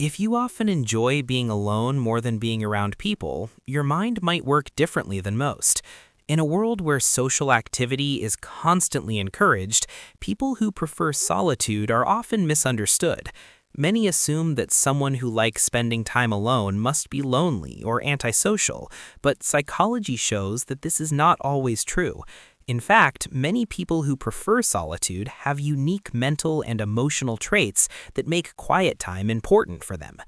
If you often enjoy being alone more than being around people, your mind might work differently than most. In a world where social activity is constantly encouraged, people who prefer solitude are often misunderstood. Many assume that someone who likes spending time alone must be lonely or antisocial, but psychology shows that this is not always true. In fact, many people who prefer solitude have unique mental and emotional traits that make quiet time important for them.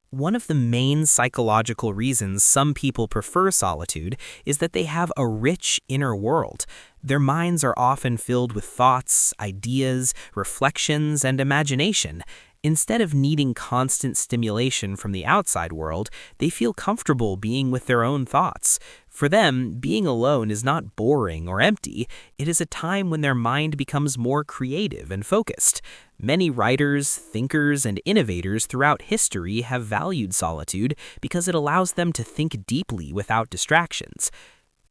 One of the main psychological reasons some people prefer solitude is that they have a rich inner world. Their minds are often filled with thoughts, ideas, reflections, and imagination. Instead of needing constant stimulation from the outside world, they feel comfortable being with their own thoughts. For them, being alone is not boring or empty. It is a time when their mind becomes more creative and focused. Many writers, thinkers, and innovators throughout history have valued solitude because it allows them to think deeply without distractions.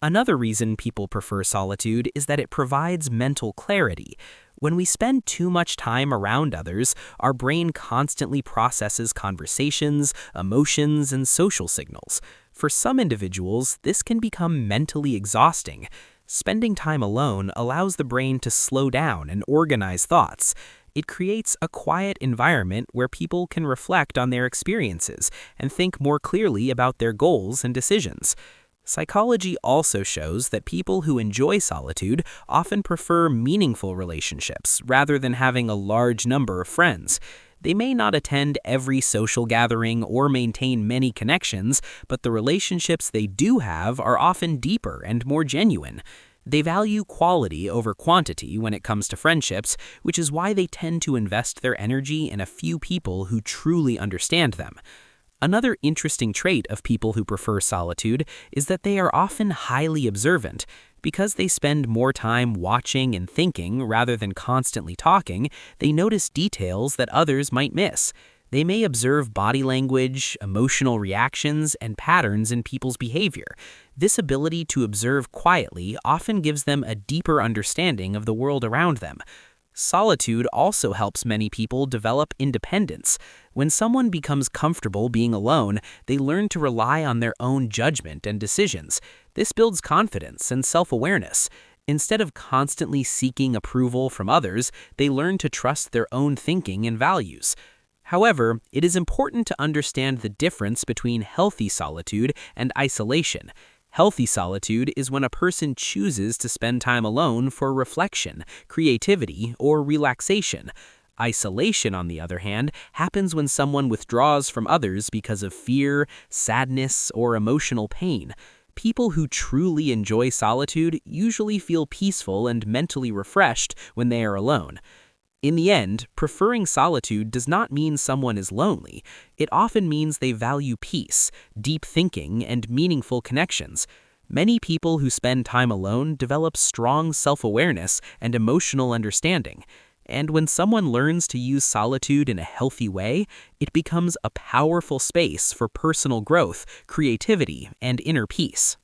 Another reason people prefer solitude is that it provides mental clarity. When we spend too much time around others, our brain constantly processes conversations, emotions, and social signals. For some individuals, this can become mentally exhausting. Spending time alone allows the brain to slow down and organize thoughts. It creates a quiet environment where people can reflect on their experiences and think more clearly about their goals and decisions. Psychology also shows that people who enjoy solitude often prefer meaningful relationships rather than having a large number of friends. They may not attend every social gathering or maintain many connections, but the relationships they do have are often deeper and more genuine. They value quality over quantity when it comes to friendships, which is why they tend to invest their energy in a few people who truly understand them. Another interesting trait of people who prefer solitude is that they are often highly observant. Because they spend more time watching and thinking rather than constantly talking, they notice details that others might miss. They may observe body language, emotional reactions, and patterns in people's behavior. This ability to observe quietly often gives them a deeper understanding of the world around them. Solitude also helps many people develop independence. When someone becomes comfortable being alone, they learn to rely on their own judgment and decisions. This builds confidence and self-awareness. Instead of constantly seeking approval from others, they learn to trust their own thinking and values. However, it is important to understand the difference between healthy solitude and isolation. Healthy solitude is when a person chooses to spend time alone for reflection, creativity, or relaxation. Isolation, on the other hand, happens when someone withdraws from others because of fear, sadness, or emotional pain. People who truly enjoy solitude usually feel peaceful and mentally refreshed when they are alone. In the end, preferring solitude does not mean someone is lonely. It often means they value peace, deep thinking, and meaningful connections. Many people who spend time alone develop strong self-awareness and emotional understanding. And when someone learns to use solitude in a healthy way, it becomes a powerful space for personal growth, creativity, and inner peace.